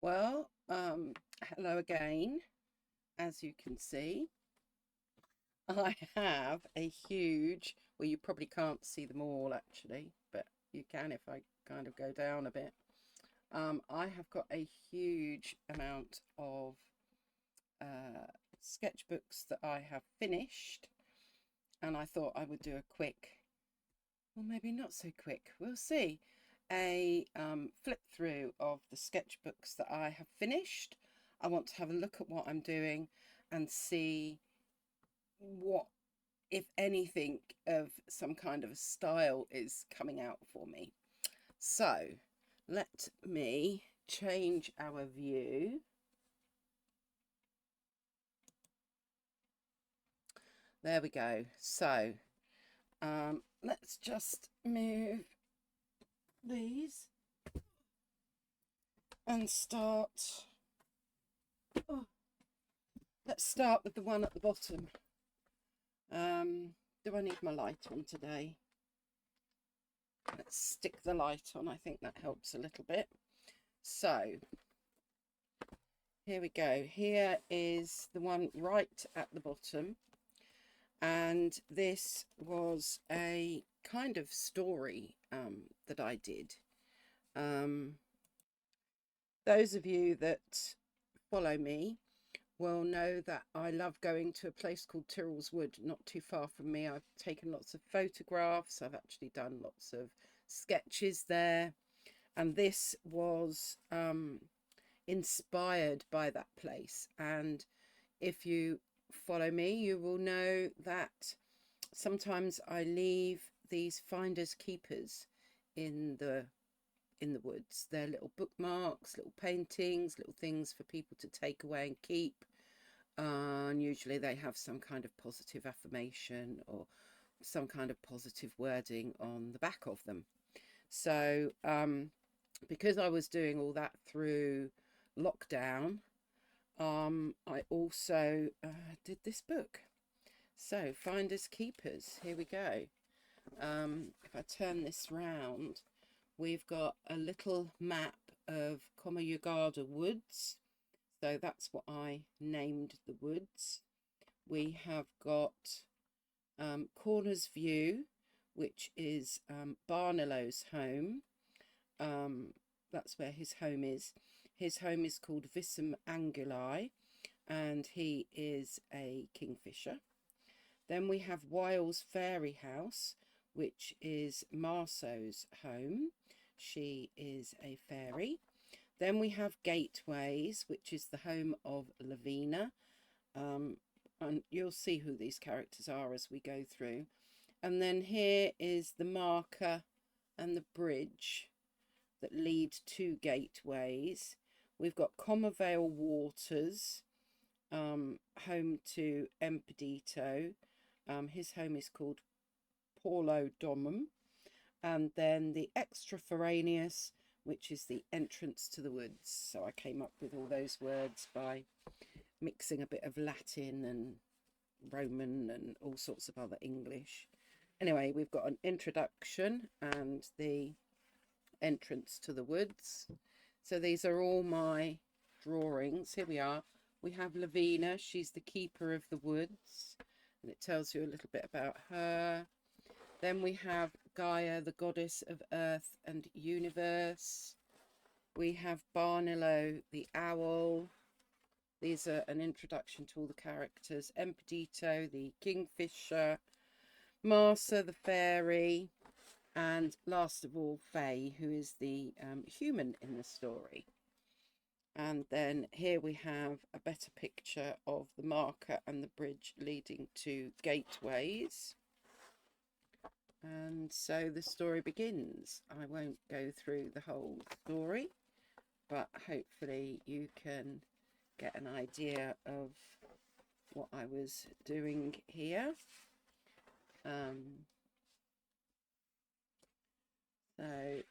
Well, hello again. As you can see, I have a huge, well, you probably can't see them all actually, but you can if I kind of go down a bit. I have got a huge amount of uh, sketchbooks that I have finished, and I thought I would do a quick, well, maybe not so quick, we'll see, a flip through of the sketchbooks that I have finished. I want to have a look at what I'm doing and see what, if anything, of some kind of a style is coming out for me. So let me change our view. There we go. So let's just move these and start. Oh, let's start with the one at the bottom. Do I need my light on today? Let's stick the light on. I think that helps a little bit. So here we go. Here is the one right at the bottom. And this was a kind of story that I did. Those of you that follow me will know that I love going to a place called Tyrrell's Wood, not too far from me. I've taken lots of photographs. I've actually done lots of sketches there. And this was inspired by that place. And if you follow me, you will know that sometimes I leave these finders keepers in the woods. They're little bookmarks, little paintings, little things for people to take away and keep. And usually they have some kind of positive affirmation or some kind of positive wording on the back of them. So because I was doing all that through lockdown, I also did this book. So finders keepers, here we go. If I turn this round, we've got a little map of Comayugada Woods. So that's what I named the woods. We have got Corner's View, which is Barnelow's home. That's where his home is. His home is called Vissum Anguli, and he is a kingfisher. Then we have Wiles Fairy House, which is Marceau's home. She is a fairy. Then we have Gateways, which is the home of Lavina. And you'll see who these characters are as we go through. And then here is the marker and the bridge that lead to Gateways. We've got Commervale Waters, home to Empedito. His home is called Paulo Domum. And then the Extraforaneous, which is the entrance to the woods. So I came up with all those words by mixing a bit of Latin and Roman and all sorts of other English. Anyway, we've got an introduction and the entrance to the woods. So these are all my drawings. Here we are. We have Lavina. She's the keeper of the woods, and it tells you a little bit about her. Then we have Gaia, the goddess of earth and universe. We have Barnelow, the owl. These are an introduction to all the characters. Empedito, the kingfisher. Marsa, the fairy. And last of all, Faye, who is the human in the story. And then here we have a better picture of the marker and the bridge leading to Gateways. And so the story begins. I won't go through the whole story, but hopefully you can get an idea of what I was doing here. So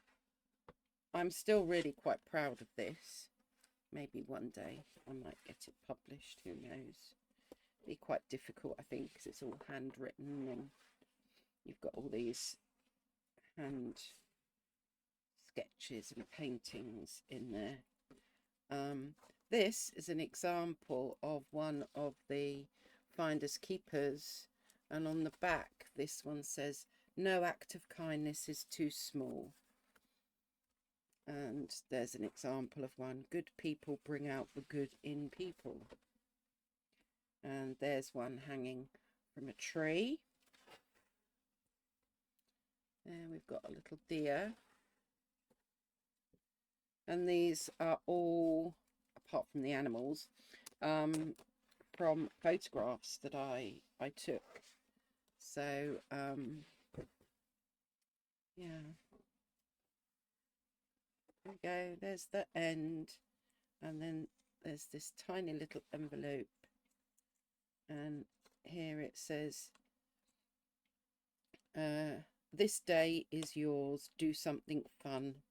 I'm still really quite proud of this. Maybe one day I might get it published, who knows. Be quite difficult, I think, because it's all handwritten and you've got all these hand sketches and paintings in there. This is an example of one of the finders keepers, and on the back this one says, "No act of kindness is too small." And there's an example of one. "Good people bring out the good in people." And there's one hanging from a tree. And we've got a little deer. And these are all, apart from the animals, from photographs that I took. So yeah, there we go. There's the end, and then there's this tiny little envelope, and here it says, "This day is yours. Do something fun."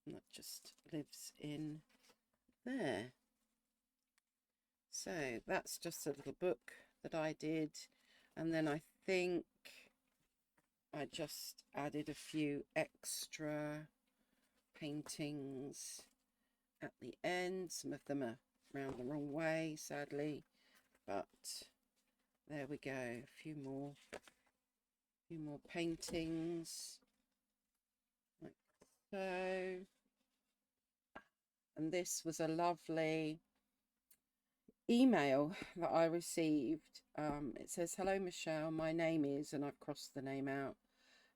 That just lives in there. So that's just a little book that I did, and then I think I just added a few extra paintings at the end. Some of them are round the wrong way, sadly, but there we go. A few more paintings like so. And this was a lovely email that I received. It says, "Hello Michelle, my name is," and I've crossed the name out,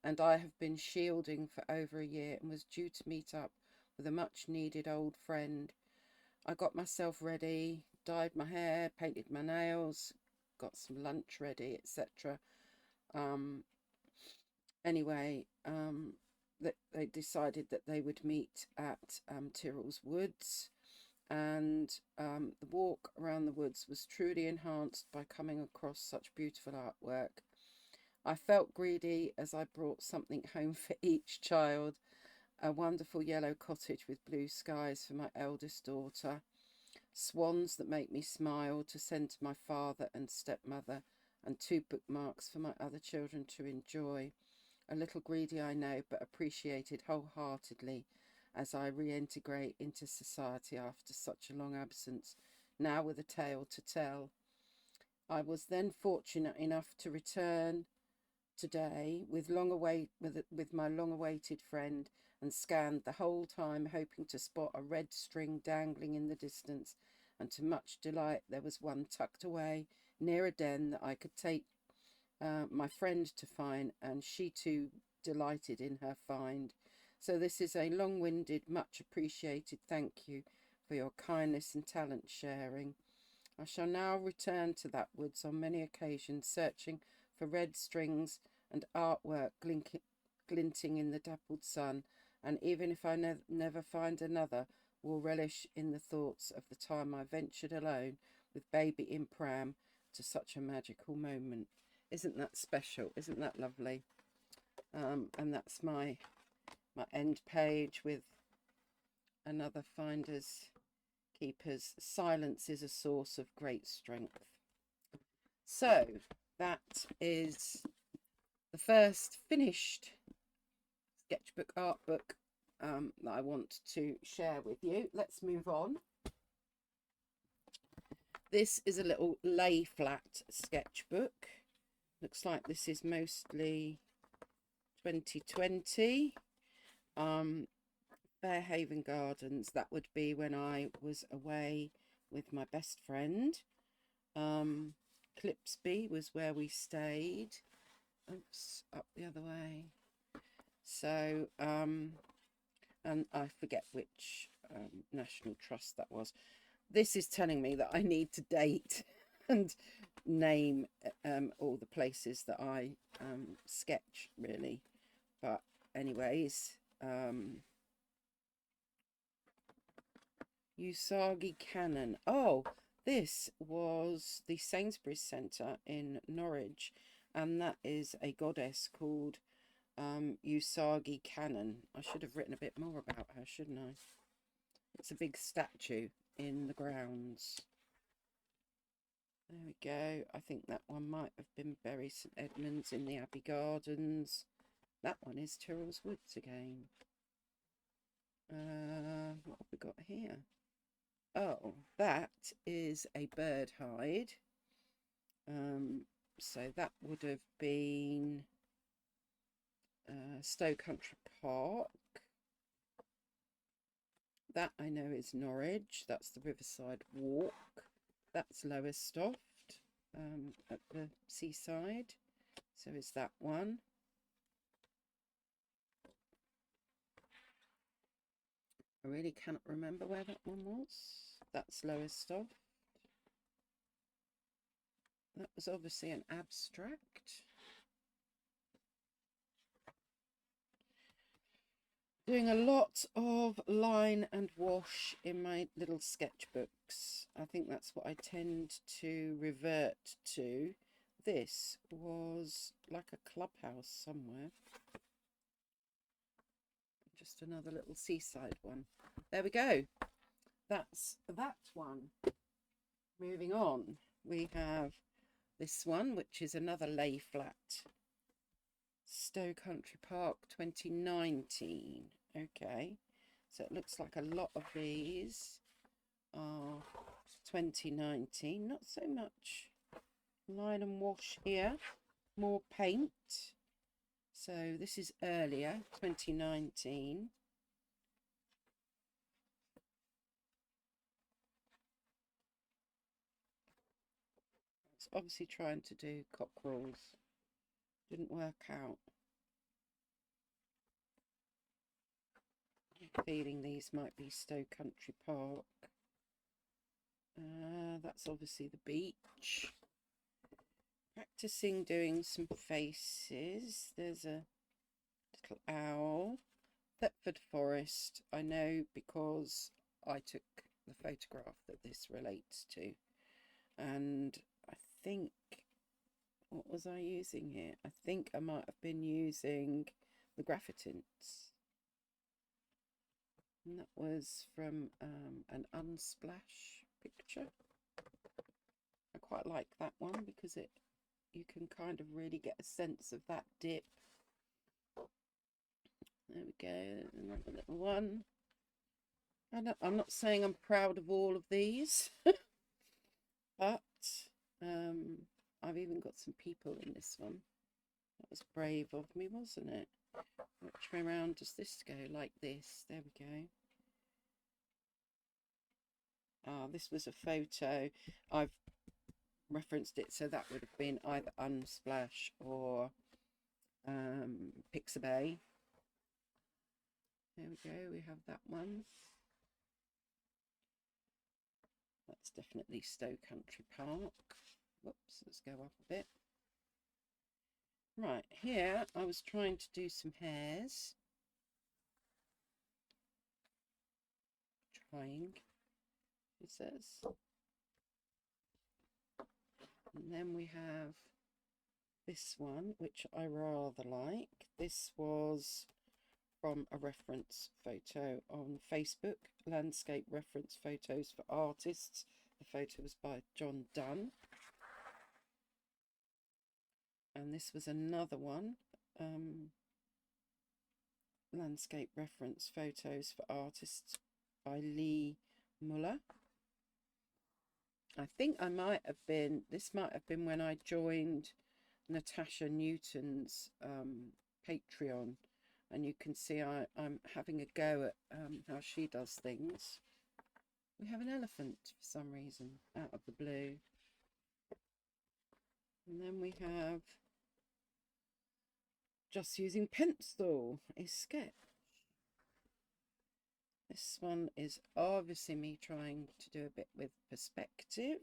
"and I have been shielding for over a year and was due to meet up with a much needed old friend. I got myself ready, dyed my hair, painted my nails, got some lunch ready, etc. Anyway, they decided that they would meet at Tyrrell's Woods, and the walk around the woods was truly enhanced by coming across such beautiful artwork. I felt greedy as I brought something home for each child: a wonderful yellow cottage with blue skies for my eldest daughter, swans that make me smile to send to my father and stepmother, and 2 bookmarks for my other children to enjoy. A little greedy, I know, but appreciated wholeheartedly as I reintegrate into society after such a long absence, now with a tale to tell. I was then fortunate enough to return today with my long-awaited friend, and scanned the whole time, hoping to spot a red string dangling in the distance, and to much delight there was one tucked away near a den that I could take my friend to find, and she too delighted in her find. So this is a long-winded, much appreciated thank you for your kindness and talent sharing. I shall now return to that woods on many occasions, searching for red strings and artwork glinting in the dappled sun, and even if I never find another, will relish in the thoughts of the time I ventured alone with baby in pram to such a magical moment." Isn't that special? Isn't that lovely? And that's my end page with another Finders Keepers. "Silence is a source of great strength." So that is the first finished sketchbook art book that I want to share with you. Let's move on. This is a little lay flat sketchbook. Looks like this is mostly 2020. Fairhaven Gardens, that would be when I was away with my best friend. Clipsby was where we stayed. Oops, up the other way. So, and I forget which National Trust that was. This is telling me that I need to date and name all the places that I sketch, really. But anyways, Usagi Cannon. Oh, this was the Sainsbury's Centre in Norwich, and that is a goddess called Usagi Cannon. I should have written a bit more about her, shouldn't I? It's a big statue in the grounds. There we go. I think that one might have been Bury St Edmunds in the Abbey Gardens. That one is Tyrrell's Woods again. What have we got here? Oh, that is a bird hide. So that would have been Stowe Country Park. That I know is Norwich. That's the Riverside Walk. That's Lowestoft at the seaside. So is that one. I really cannot remember where that one was. That's Lowestoft. That was obviously an abstract. Doing a lot of line and wash in my little sketchbooks. I think that's what I tend to revert to. This was like a clubhouse somewhere. Just another little seaside one. There we go. That's that one. Moving on, we have this one, which is another lay flat. Stowe Country Park 2019. Okay, so it looks like a lot of these are 2019. Not so much line and wash here, more paint. So this is earlier, 2019. It's obviously trying to do cockerels. Didn't work out. I'm feeling these might be Stowe Country Park. That's obviously the beach. Practicing doing some faces. There's a little owl. Thetford Forest, I know because I took the photograph that this relates to. And I think, what was I using here? I think I might have been using the Graphitints. And that was from an Unsplash picture. I quite like that one because you can kind of really get a sense of that dip. There we go, another little one. I'm not saying I'm proud of all of these, but I've even got some people in this one. That was brave of me, wasn't it? Which way around does this go? Like this. There we go. Ah, this was a photo. I've referenced it, so that would have been either Unsplash or Pixabay. There we go. We have that one. That's definitely Stowe Country Park. Whoops, let's go up a bit. Right, here I was trying to do some hares. Trying, it says. And then we have this one, which I rather like. This was from a reference photo on Facebook, Landscape Reference Photos for Artists. The photo was by John Dunn. And this was another one, Landscape Reference Photos for Artists by Lee Muller. I think I might have been, this might have been when I joined Natasha Newton's Patreon, and you can see I'm having a go at how she does things. We have an elephant for some reason out of the blue. And then we have just using pencil, a sketch. This one is obviously me trying to do a bit with perspective.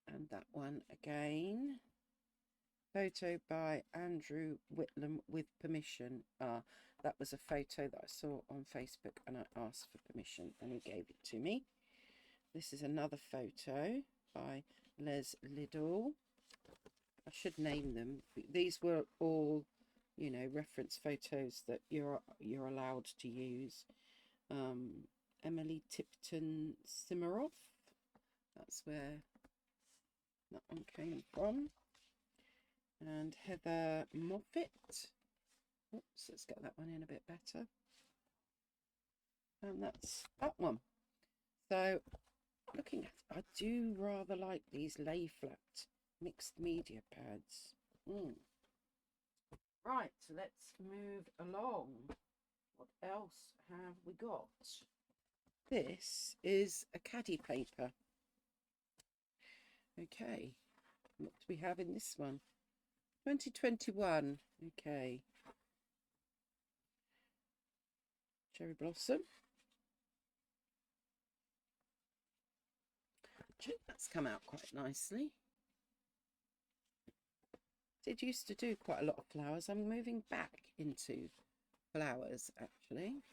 And that one again. Photo by Andrew Whitlam with permission. That was a photo that I saw on Facebook and I asked for permission and he gave it to me. This is another photo by Les Liddell. I should name them. These were all, you know, reference photos that you're allowed to use. Emily Tipton Simmeroff. That's where that one came from. And Heather Moffat. Oops, let's get that one in a bit better. And that's that one. So looking at, I do rather like these lay flat mixed media pads. Right, so let's move along. What else have we got? This is a caddy paper. Okay, what do we have in this one? 2021. Okay. Cherry blossom. That's come out quite nicely. Did used to do quite a lot of flowers. I'm moving back into flowers actually.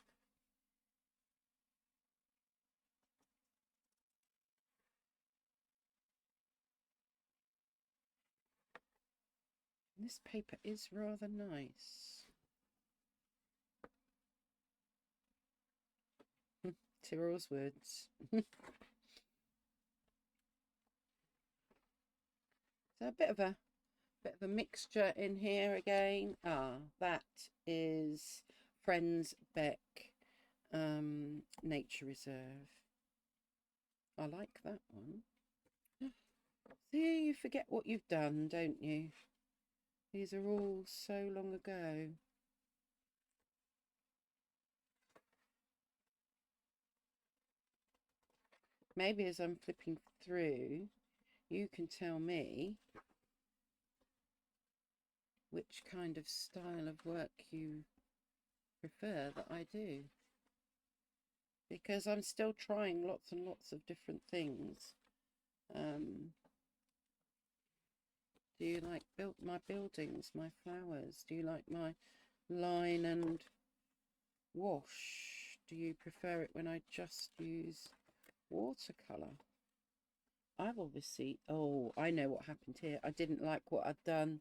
This paper is rather nice. Tyrrell's Woods. So a bit of a mixture in here again. That is Friends Beck Nature Reserve. I like that one. See, you forget what you've done, don't you? These are all so long ago. Maybe as I'm flipping through, you can tell me which kind of style of work you prefer that I do. Because I'm still trying lots and lots of different things. Do you like my buildings, my flowers? Do you like my line and wash? Do you prefer it when I just use watercolour? I've obviously, oh, I know what happened here. I didn't like what I'd done.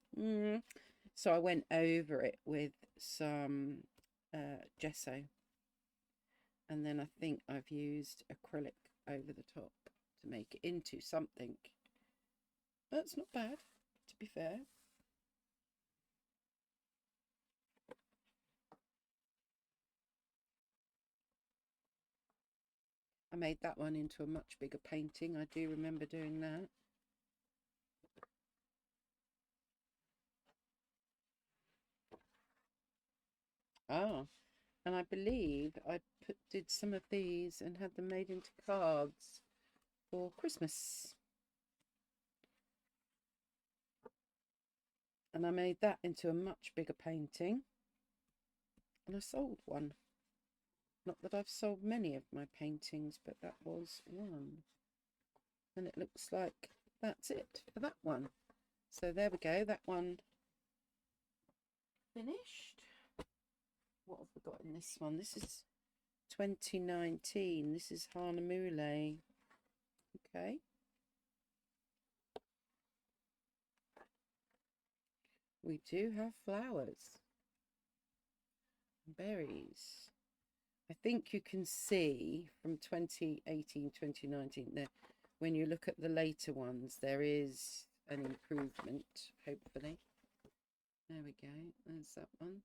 So I went over it with some gesso. And then I think I've used acrylic over the top to make it into something. That's not bad, to be fair. I made that one into a much bigger painting. I do remember doing that. And I believe I did some of these and had them made into cards for Christmas. And I made that into a much bigger painting. And I sold one. Not that I've sold many of my paintings, but that was one. And it looks like that's it for that one. So there we go, that one finished. What have we got in this one? This is 2019. This is Hanamule. Okay. We do have flowers. Berries. I think you can see from 2018, 2019 there, when you look at the later ones, there is an improvement, hopefully. There we go. There's that one.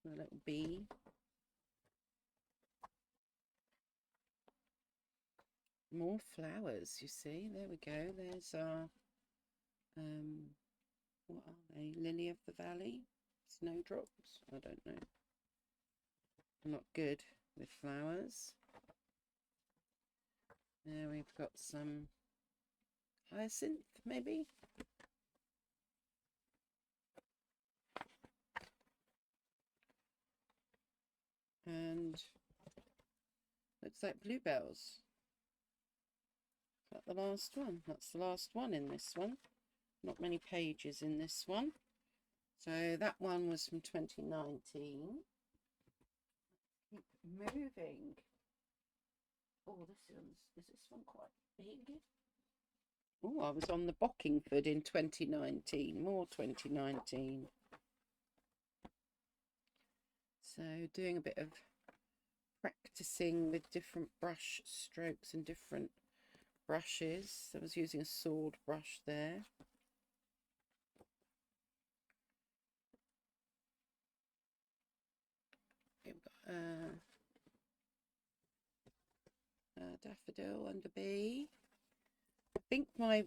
The little bee. More flowers, you see. There we go. There's our, what are they? Lily of the Valley? Snowdrops? I don't know. I'm not good with flowers. There we've got some hyacinth, maybe. And looks like bluebells. Is that the last one? That's the last one in this one. Not many pages in this one. So that one was from 2019. Keep moving. Oh, is this one quite big? Oh, I was on the Bockingford in 2019. More 2019. So doing a bit of practicing with different brush strokes and different brushes. I was using a sword brush there. daffodil and a bee. I think my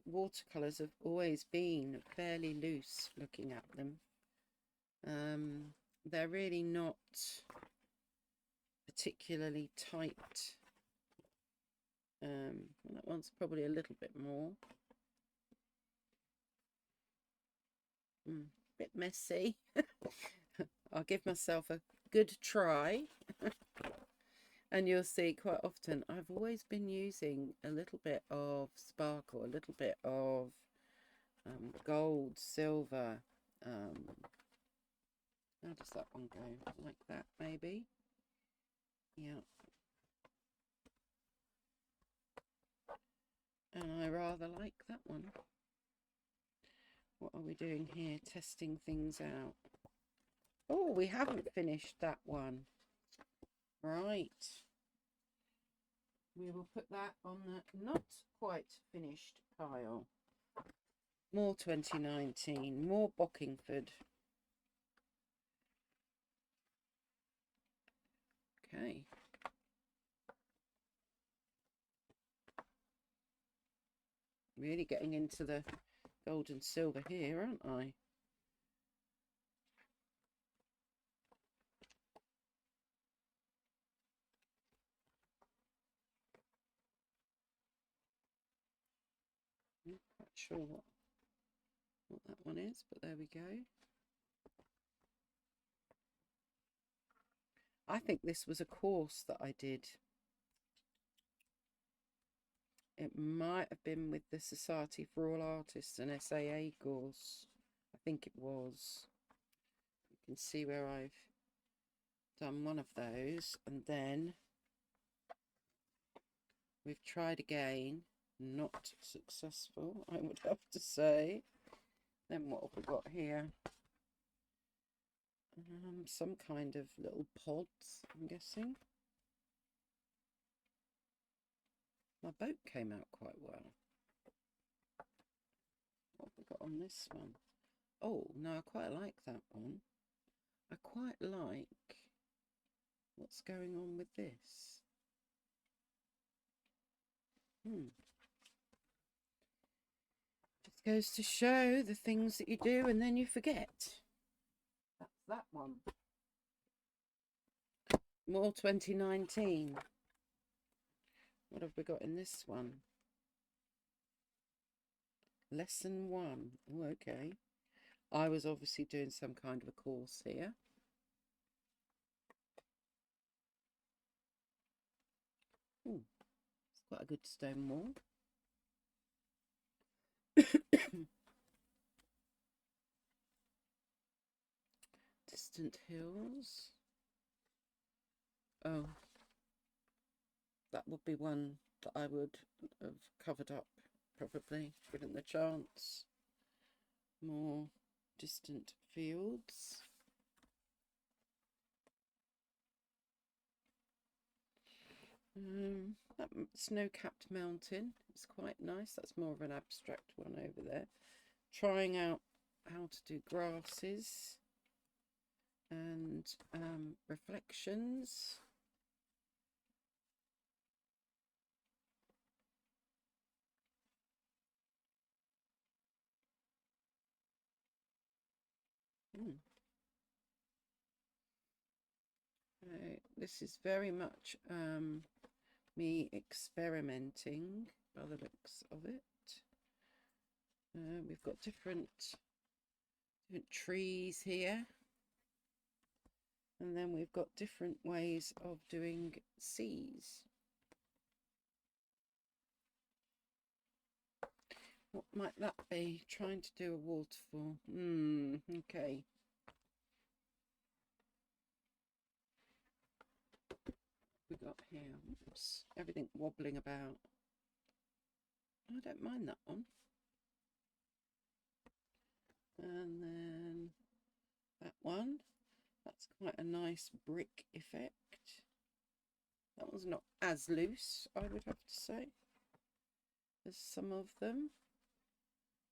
watercolours have always been fairly loose looking at them. They're really not particularly tight. That one's probably a little bit more. Bit messy. I'll give myself a good try. And you'll see quite often I've always been using a little bit of sparkle, a little bit of gold, silver. How does that one go? Like that, maybe? Yeah. And I rather like that one. What are we doing here? Testing things out. Oh, we haven't finished that one. Right. We will put that on the not quite finished pile. More 2019, more Bockingford. Okay. Really getting into the gold and silver here, aren't I? I'm not quite sure what that one is, but there we go. I think this was a course that I did. It might have been with the Society for All Artists, an SAA course. I think it was. You can see where I've done one of those, and then we've tried again, not successful, I would have to say. Then what have we got here? Some kind of little pods, I'm guessing. My boat came out quite well. What have we got on this one? Oh, no, I quite like that one. I quite like what's going on with this. Just goes to show the things that you do and then you forget. That's that one. More 2019. What have we got in this one? Lesson 1. Oh, okay. I was obviously doing some kind of a course here. Ooh, it's quite a good stone wall. Distant hills. Oh, that would be one that I would have covered up, probably, given the chance. More distant fields. That snow-capped mountain is quite nice. That's more of an abstract one over there. Trying out how to do grasses and reflections. This is very much me experimenting by the looks of it. We've got different trees here, and then we've got different ways of doing seas. What might that be? Trying to do a waterfall. Okay. We got here. Oops, everything wobbling about. I don't mind that one. And then that one. That's quite a nice brick effect. That one's not as loose, I would have to say, as some of them.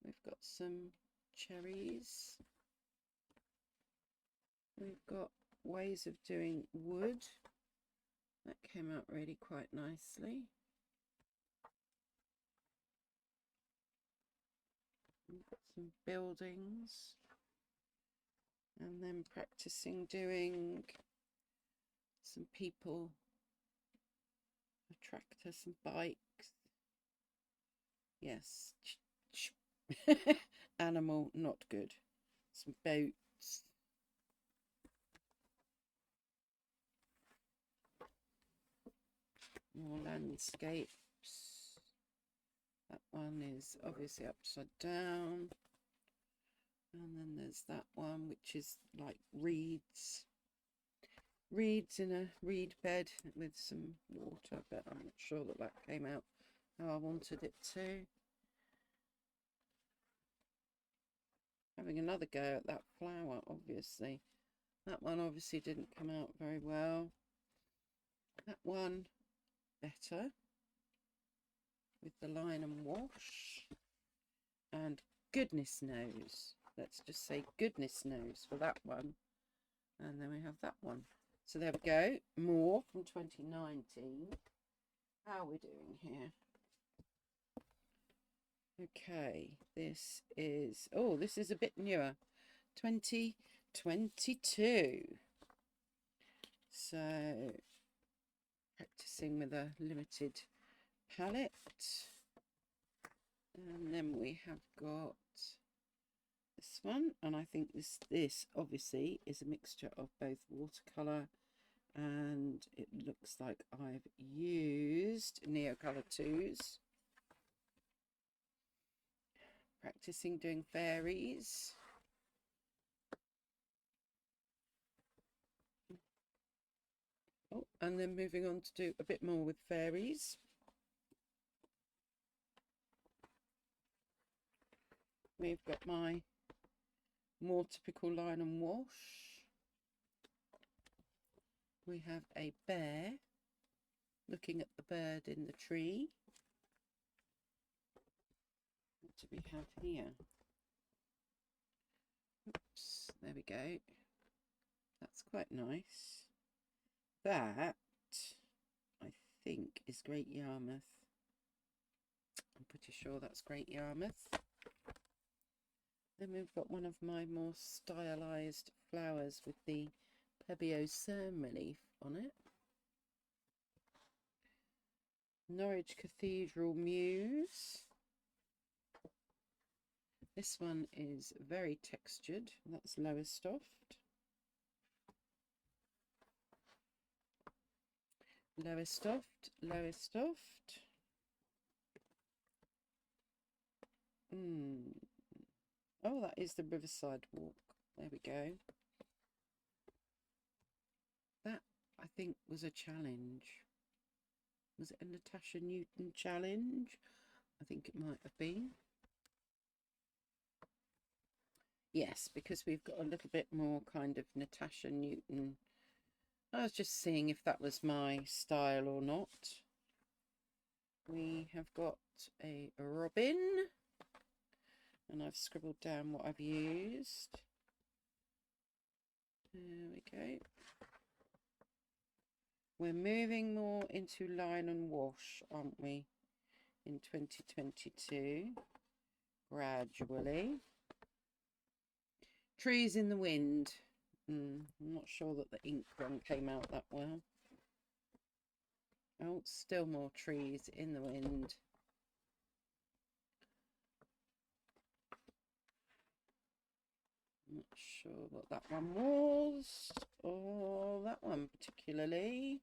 We've got some cherries. We've got ways of doing wood. That came out really quite nicely. We've got some buildings, and then practicing doing some people, a tractor, some bikes. Yes. Animal, not good. Some boats. More landscapes. That one is obviously upside down. And then there's that one, which is like reeds. Reeds in a reed bed with some water, but I'm not sure that that came out how I wanted it to. Having another go at that flower, obviously. That one obviously didn't come out very well. That one, better. With the line and wash. And goodness knows. Let's just say goodness knows for that one. And then we have that one. So there we go. More from 2019. How are we doing here? Okay, this is, oh, this is a bit newer. 2022. So, practicing with a limited palette. And then we have got this one, and I think this obviously is a mixture of both watercolour, and it looks like I've used Neocolor 2s. Practicing doing fairies. Oh, and then moving on to do a bit more with fairies. We've got my more typical line and wash. We have a bear looking at the bird in the tree. What do we have here? Oops, there we go. That's quite nice. That, I think, is Great Yarmouth. I'm pretty sure that's Great Yarmouth. Then we've got one of my more stylized flowers with the plebiosperm leaf on it. Norwich Cathedral Muse. This one is very textured. That's Lowestoft. Lowestoft, Lowestoft. Oh, that is the Riverside Walk. There we go. That, I think, was a challenge. Was it a Natasha Newton challenge? I think it might have been. Yes, because we've got a little bit more kind of Natasha Newton. I was just seeing if that was my style or not. We have got a robin. And I've scribbled down what I've used. There we go. We're moving more into line and wash, aren't we, in 2022, gradually. Trees in the wind. I'm not sure that the ink one came out that well. Oh, still more trees in the wind. Not sure what that one was, or that one particularly.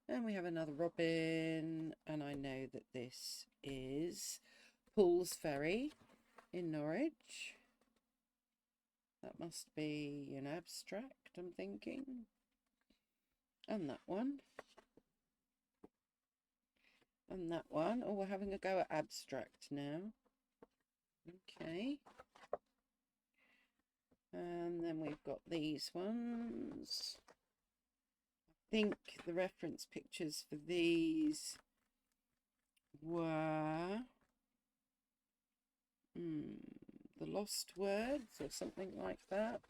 And we have another robin, and I know that this is Paul's Ferry in Norwich. That must be an abstract, I'm thinking. And that one. And that one. Oh, we're having a go at abstract now. Okay. And then we've got these ones. I think the reference pictures for these were The Lost Words or something like that.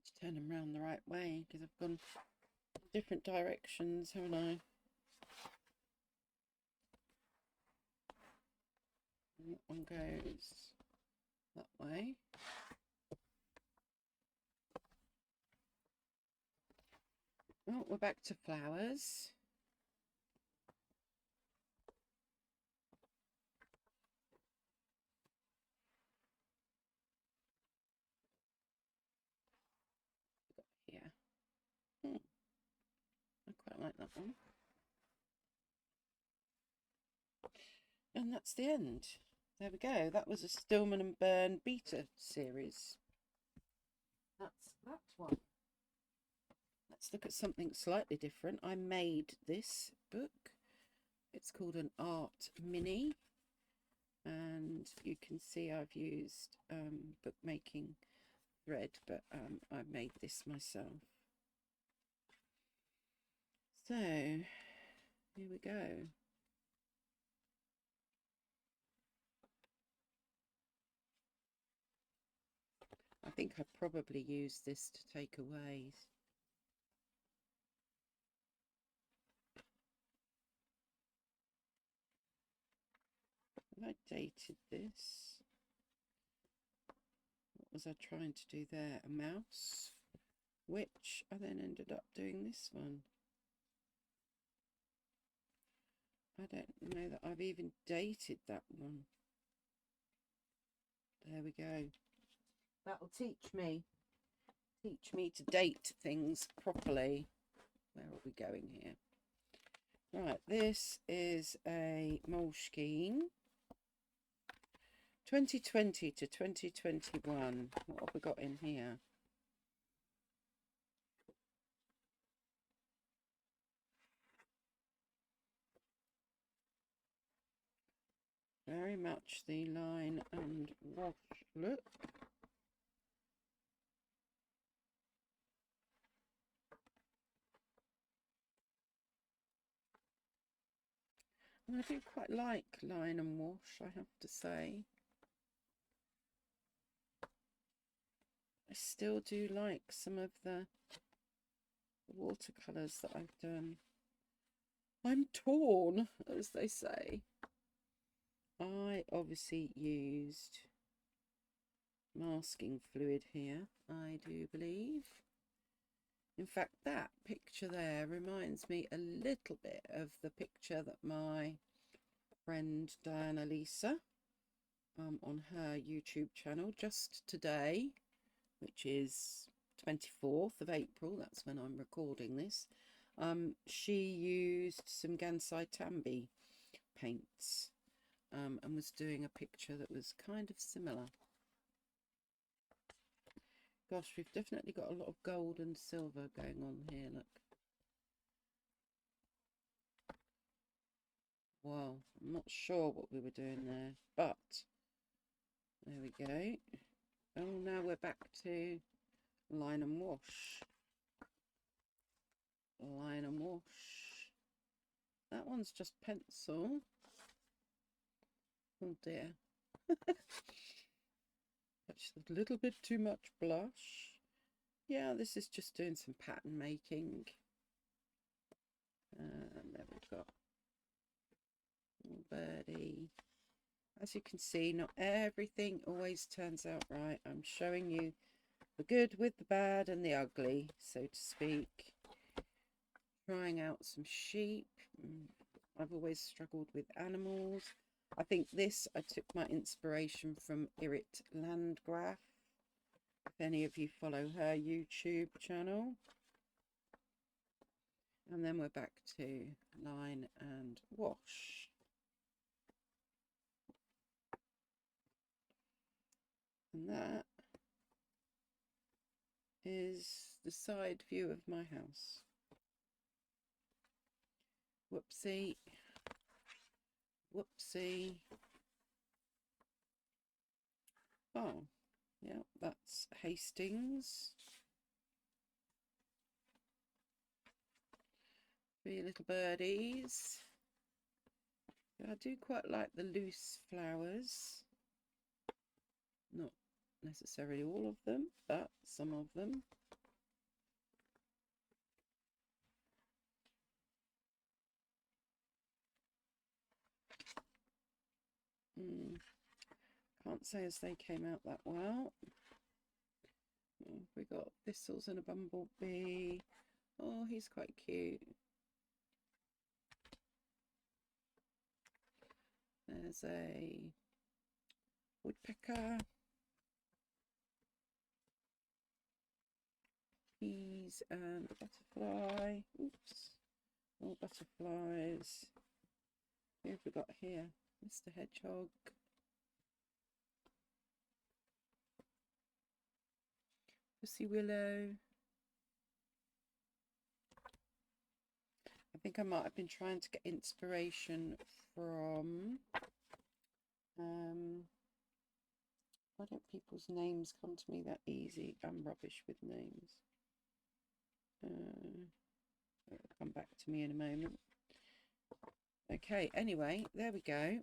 to turn them round the right way because I've gone different directions, haven't I? And that one goes that way. Well, we're back to flowers. Here. I quite like that one. And that's the end. There we go. That was a Stillman and Byrne beta series. That's that one. Let's look at something slightly different. I made this book. It's called an Art Mini. And you can see I've used bookmaking thread, but I made this myself. So, here we go. I think I probably used this to take away. Have I dated this? What was I trying to do there? A mouse? Which I then ended up doing this one. I don't know that I've even dated that one. There we go. That'll teach me to date things properly. Where are we going here? Right, this is a Moleskine 2020 to 2021. What have we got in here? Very much the line and wash look. And I do quite like line and wash, I have to say. I still do like some of the watercolours that I've done. I'm torn, as they say. I obviously used masking fluid here, I do believe. In fact, that picture there reminds me a little bit of the picture that my friend Diana Lisa on her YouTube channel just today, which is 24th of April, that's when I'm recording this, she used some Gansai Tambi paints and was doing a picture that was kind of similar. Gosh, we've definitely got a lot of gold and silver going on here, look. Well, I'm not sure what we were doing there, but there we go. Oh, now we're back to line and wash. Line and wash. That one's just pencil. Oh dear. That's a little bit too much blush. Yeah, this is just doing some pattern making. And there we've got birdie. As you can see, not everything always turns out right. I'm showing you the good with the bad and the ugly, so to speak. Trying out some sheep. I've always struggled with animals. I think this, I took my inspiration from Irit Landgraf, if any of you follow her YouTube channel. And then we're back to line and wash. And that is the side view of my house. Whoopsie. Whoopsie. Oh, yeah, that's Hastings. 3 little birdies. I do quite like the loose flowers. Not necessarily all of them, but some of them. Can't say as they came out that well. We got thistles and a bumblebee. Oh, he's quite cute. There's a woodpecker. Bees and a butterfly. Oops. More butterflies. Who have we got here? Mr. Hedgehog. Pussy Willow. I think I might have been trying to get inspiration from why don't people's names come to me that easy? I'm rubbish with names. It'll come back to me in a moment. Okay, anyway, there we go.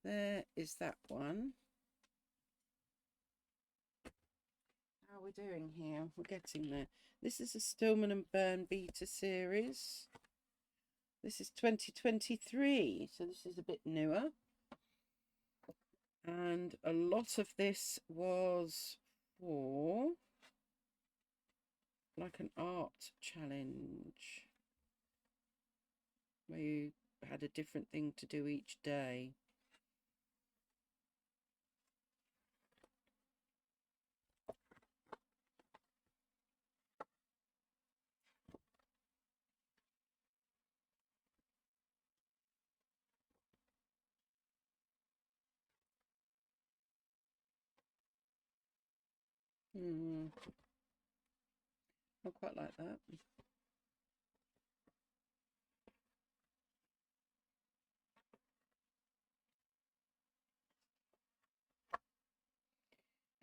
There is that one. How are we doing here? We're getting there. This is a Stillman and Byrne beta series. This is 2023, so this is a bit newer. And a lot of this was for like an art challenge where you had a different thing to do each day. I quite like that.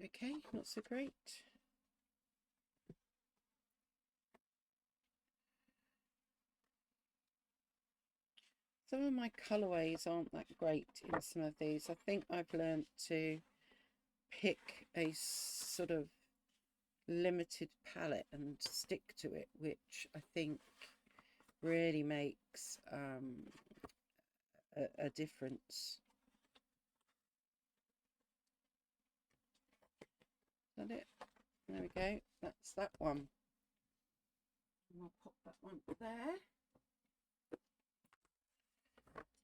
Okay, not so great. Some of my colourways aren't that great in some of these. I think I've learned to pick a sort of limited palette and stick to it, which I think really makes a difference. Is that it? There we go. That's that one. And I'll pop that one there.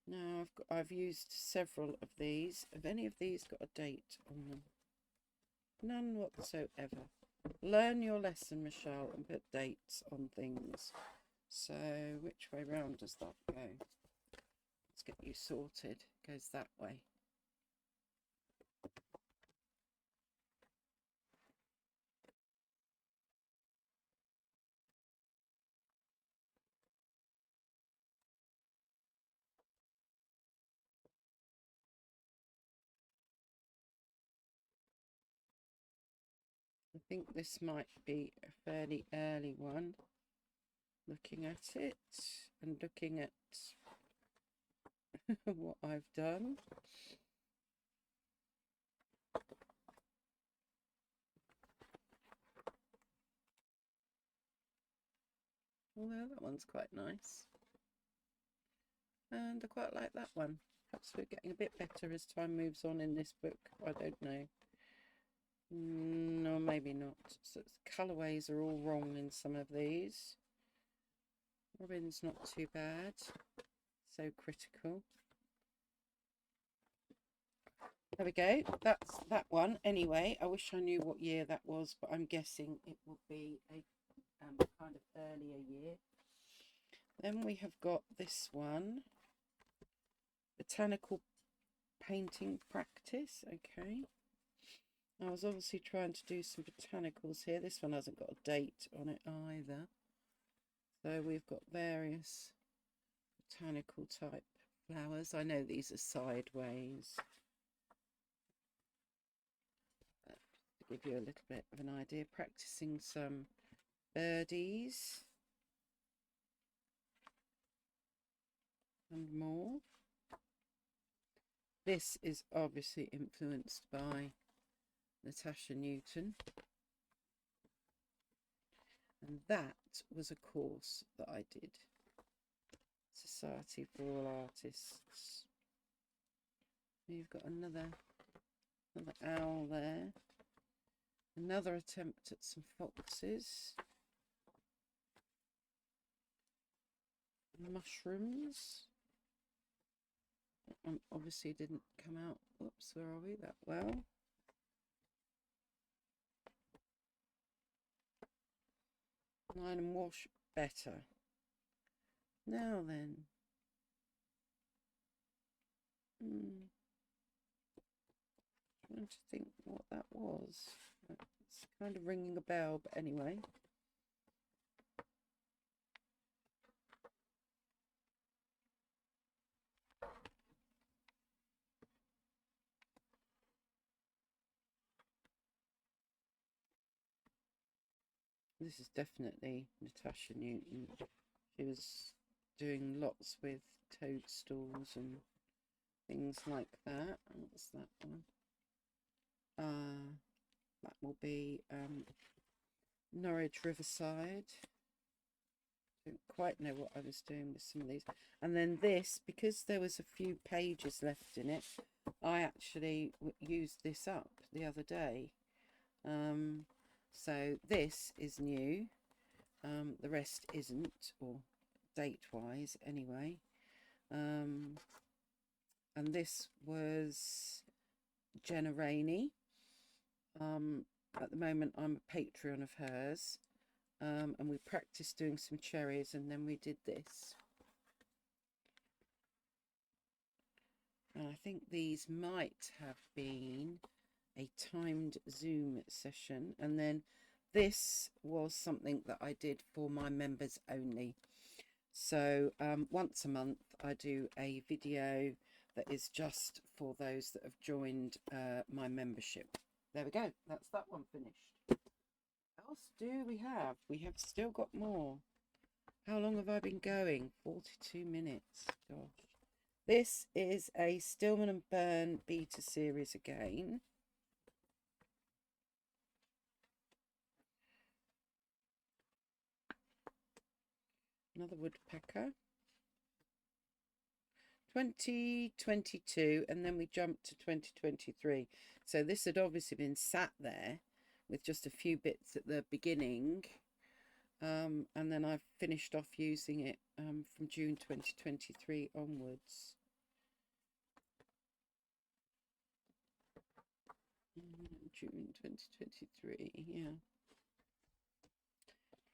Now I've used several of these. Have any of these got a date on them? None whatsoever. Learn your lesson, Michelle, and put dates on things. So which way round does that go? Let's get you sorted. It goes that way. I think this might be a fairly early one. Looking at it and looking at what I've done. Well, that one's quite nice. And I quite like that one. Perhaps we're getting a bit better as time moves on in this book. I don't know. No, maybe not. So colourways are all wrong in some of these. Robin's not too bad. So critical. There we go. That's that one. Anyway, I wish I knew what year that was, but I'm guessing it will be a kind of earlier year. Then we have got this one. Botanical painting practice. Okay. I was obviously trying to do some botanicals here. This one hasn't got a date on it either. So we've got various botanical type flowers. I know these are sideways. To give you a little bit of an idea, practicing some birdies and more. This is obviously influenced by Natasha Newton. And that was a course that I did. Society for All Artists. You've got another owl there. Another attempt at some foxes. Mushrooms. Obviously didn't come out, whoops, where are we, that well. Line and wash better. Now then. Trying to think what that was. It's kind of ringing a bell, but anyway. This is definitely Natasha Newton. She was doing lots with toadstools and things like that. What's that one? That will be Norwich Riverside. Don't quite know what I was doing with some of these. And then this, because there was a few pages left in it, I actually used this up the other day. So this is new. The rest isn't, or date-wise anyway. And this was Jenna Rainey. At the moment I'm a Patreon of hers. And we practiced doing some cherries, and then we did this. And I think these might have been a timed Zoom session, and then this was something that I did for my members only. So once a month I do a video that is just for those that have joined my membership. There we go, that's that one finished. What else do we have? We have still got more. How long have I been going? 42 minutes. Gosh. This is a Stillman and Byrne beta series again. Another woodpecker. 2022, and then we jumped to 2023. So this had obviously been sat there with just a few bits at the beginning. And then I've finished off using it from June 2023 onwards. June 2023, yeah.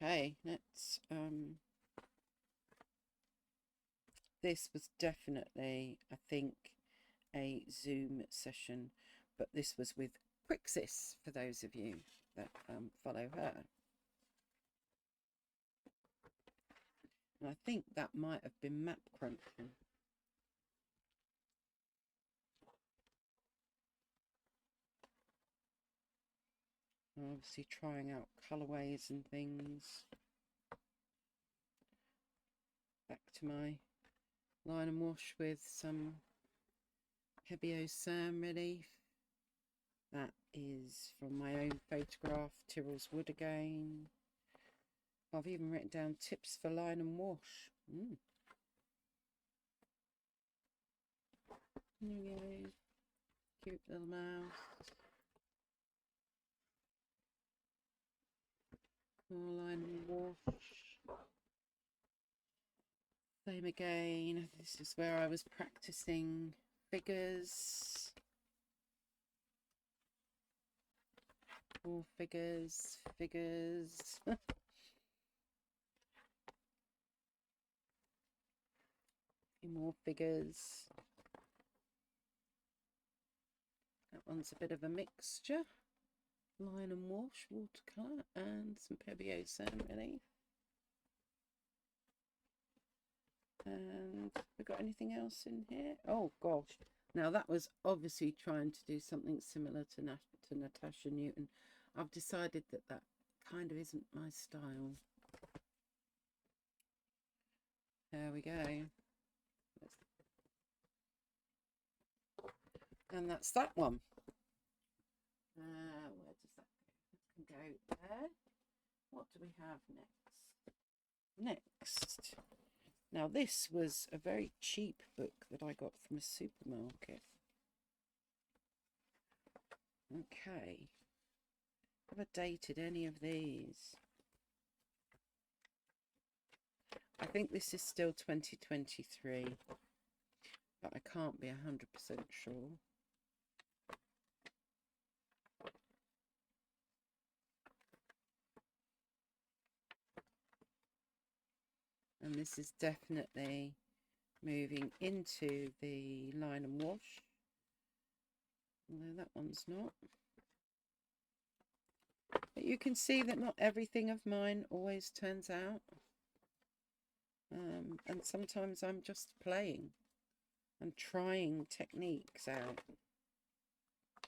Okay, let's this was definitely, I think, a Zoom session, but this was with Quixis, for those of you that follow her. And I think that might have been map crunching. Obviously trying out colourways and things. Back to my line and wash with some Hebio Sam relief. That is from my own photograph, Tyrrell's Wood again. I've even written down tips for line and wash. There we go. Cute little mouse. More line and wash. Same again. This is where I was practicing figures. More figures. More figures. That one's a bit of a mixture. Line and wash, watercolour, and some Hebio Sam relief. And have we got anything else in here? Oh gosh, now that was obviously trying to do something similar to Natasha Newton. I've decided that that kind of isn't my style. There we go. And that's that one. Go there. What do we have next? Now this was a very cheap book that I got from a supermarket. Okay. Have I dated any of these? I think this is still 2023, but I can't be 100% sure. And this is definitely moving into the line and wash, although that one's not. But you can see that not everything of mine always turns out. And sometimes I'm just playing and trying techniques out.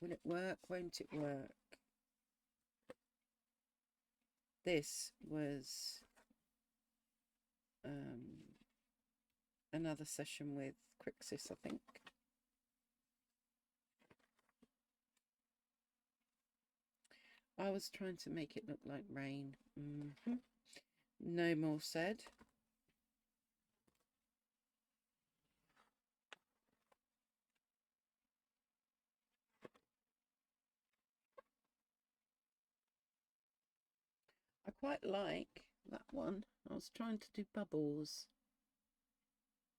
Will it work? Won't it work? This was another session with Crixus, I think. I was trying to make it look like rain. No more said. I quite like that one. I was trying to do bubbles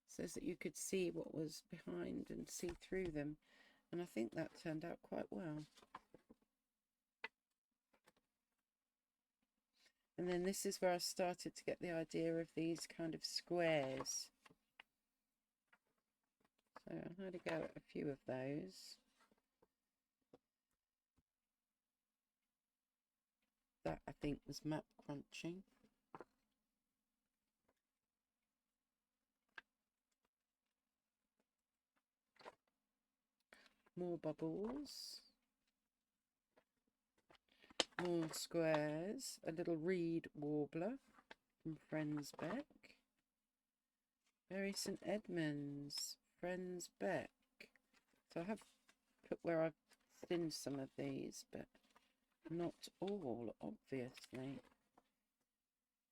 so that you could see what was behind and see through them, and I think that turned out quite well. And then this is where I started to get the idea of these kind of squares. So I had to go at a few of those. That I think was map crunching. More bubbles. More squares. A little reed warbler from Friends Beck. Bury St Edmunds, Friends Beck. So I have put where I've thinned some of these, but not all, obviously.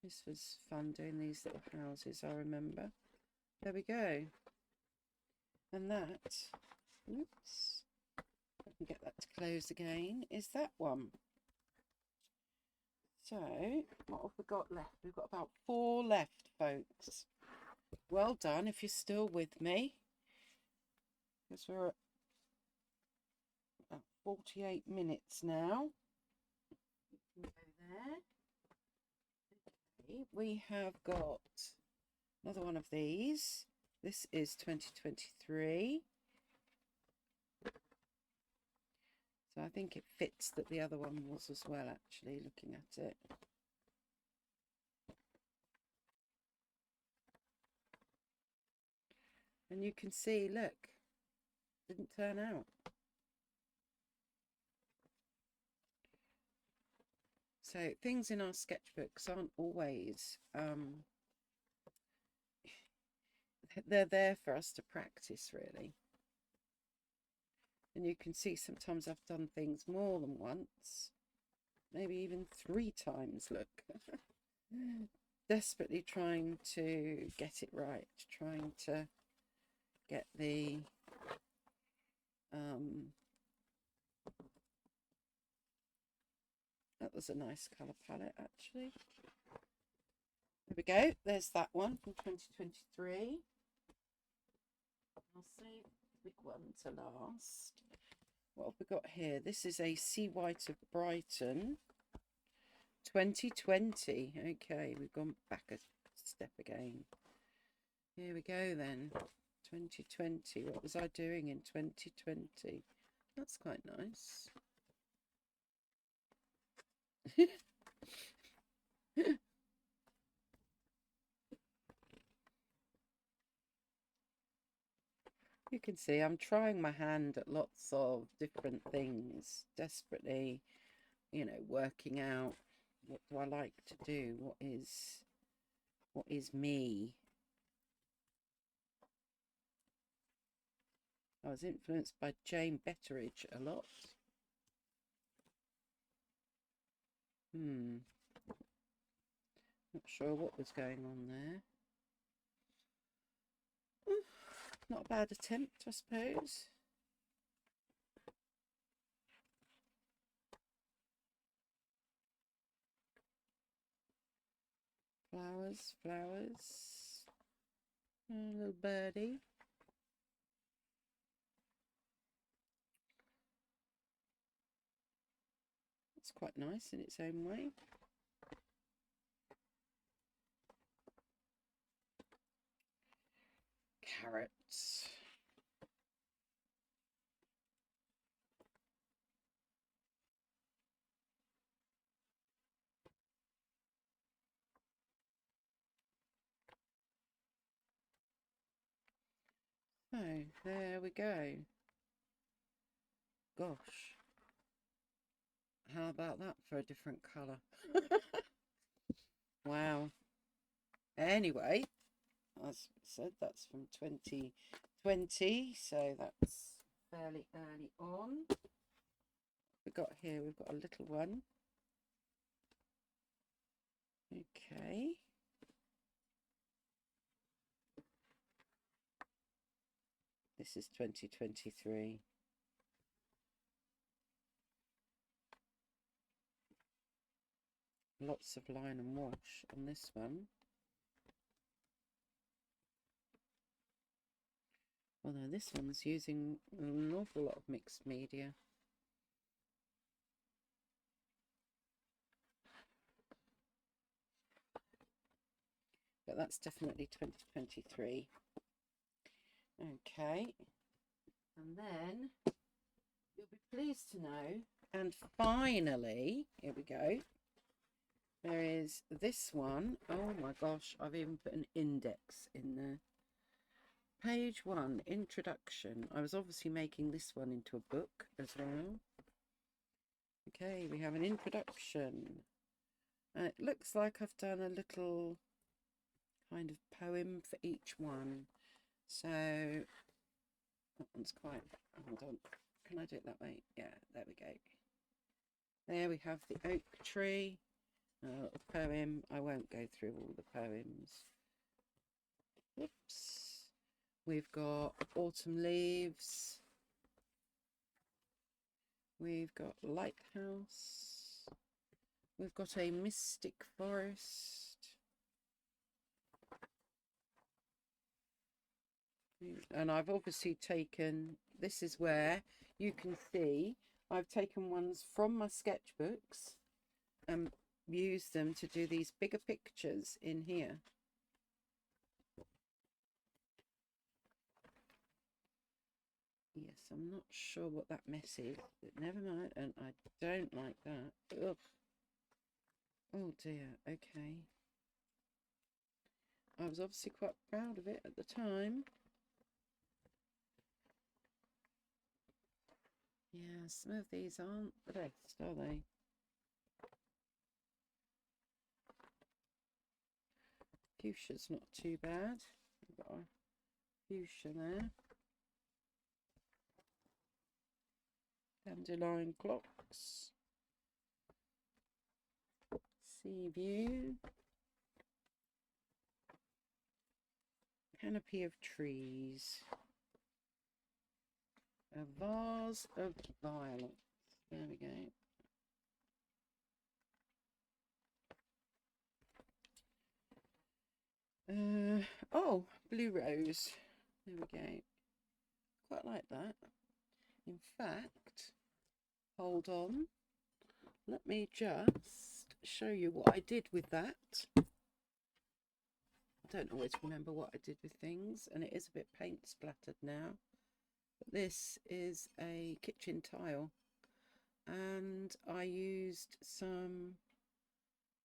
This was fun doing these little houses, I remember. There we go. And that, oops, I can get that to close again, is that one. So, what have we got left? We've got about 4 left, folks. Well done if you're still with me. Because we're at about 48 minutes now. Go there. Okay, we have got another one of these. This is 2023. So I think it fits that the other one was as well, actually, looking at it. And you can see, look, didn't turn out. So things in our sketchbooks aren't always, they're there for us to practice, really. And you can see sometimes I've done things more than once, maybe even 3 times, look. Desperately trying to get it right, trying to get the that was a nice colour palette, actually. There we go, there's that one from 2023. I'll save the big one to last. What have we got here? This is a Sea White of Brighton 2020. Okay, we've gone back a step again. Here we go then. 2020. What was I doing in 2020? That's quite nice. You can see I'm trying my hand at lots of different things, desperately, you know, working out what do I like to do, what is me. I was influenced by Jane Betteridge a lot. Not sure what was going on there. Not a bad attempt, I suppose. Flowers, flowers. A little birdie. It's quite nice in its own way. Carrots. So there we go. Gosh, how about that for a different colour? Wow. Anyway, as I said, that's from 2020, so that's fairly early on. We've got here, we've got a little one. Okay. This is 2023. Lots of line and wash on this one. Although this one's using an awful lot of mixed media. But that's definitely 2023. Okay. And then you'll be pleased to know, and finally, here we go. There is this one. Oh my gosh, I've even put an index in there. Page 1, introduction. I was obviously making this one into a book as well. Okay, we have an introduction. And it looks like I've done a little kind of poem for each one. So that one's quite, hold on. Can I do it that way? Yeah, there we go. There we have the oak tree. A little poem. I won't go through all the poems. Oops. We've got autumn leaves. We've got lighthouse. We've got a mystic forest. And I've obviously taken, this is where you can see I've taken ones from my sketchbooks and used them to do these bigger pictures in here. Yes, I'm not sure what that mess is, but never mind, and I don't like that. Ugh. Oh dear, okay. I was obviously quite proud of it at the time. Yeah, some of these aren't the best, are they? Fuchsia's not too bad. We've got our fuchsia there. Dandelion clocks. Sea view. Canopy of trees. A vase of violets. There we go. Oh, blue rose. There we go. Quite like that. In fact, hold on. Let me just show you what I did with that. I don't always remember what I did with things, and it is a bit paint splattered now. But this is a kitchen tile, and I used some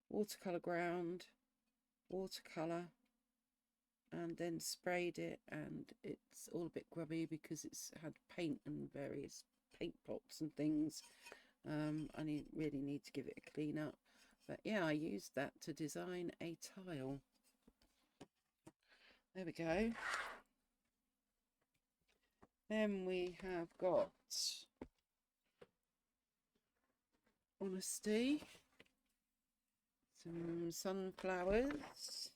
watercolour ground, watercolour, and then sprayed it, and it's all a bit grubby because it's had paint and various paint pops and things. I really need to give it a clean up, but yeah, I used that to design a tile. There we go. Then we have got honesty. Some sunflowers.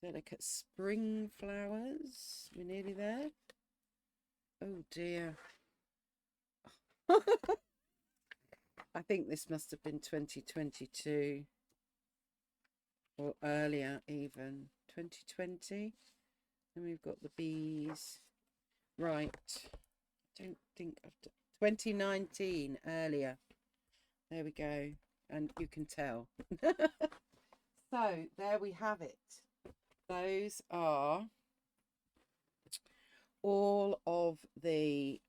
Delicate spring flowers. We're nearly there. Oh dear. I think this must have been 2022 or earlier even. 2020. And we've got the bees. Right. I don't think I've done 2019 earlier. There we go. And you can tell. So there we have it. Those are all of the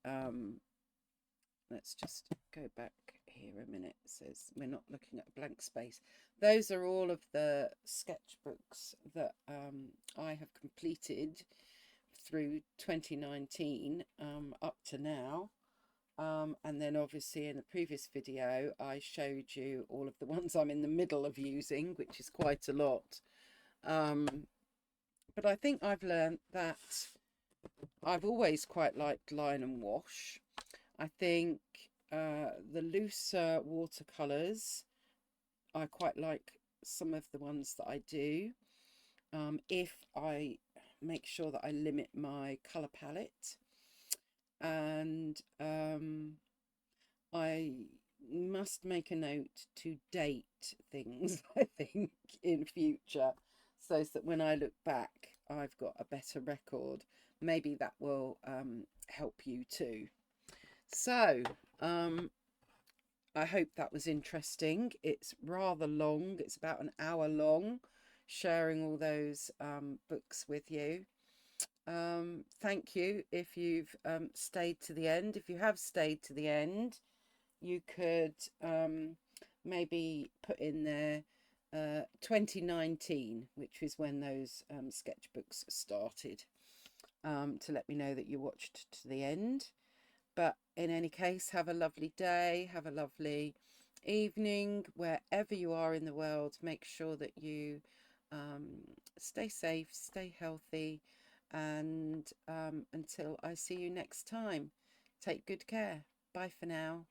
let's just go back here a minute. It says we're not looking at a blank space. Those are all of the sketchbooks that I have completed through 2019 up to now. And then obviously in the previous video I showed you all of the ones I'm in the middle of using, which is quite a lot. But I think I've learned that I've always quite liked line and wash. I think the looser watercolours, I quite like some of the ones that I do. If I make sure that I limit my colour palette, and I must make a note to date things, I think, in future, so that when I look back I've got a better record. Maybe that will help you too. So I hope that was interesting. It's rather long. It's about an hour long, sharing all those books with you. Thank you if you've stayed to the end. If you have stayed to the end, you could maybe put in there 2019, which is when those sketchbooks started, to let me know that you watched to the end. But in any case, have a lovely day, have a lovely evening, wherever you are in the world. Make sure that you stay safe, stay healthy, and until I see you next time, take good care. Bye for now.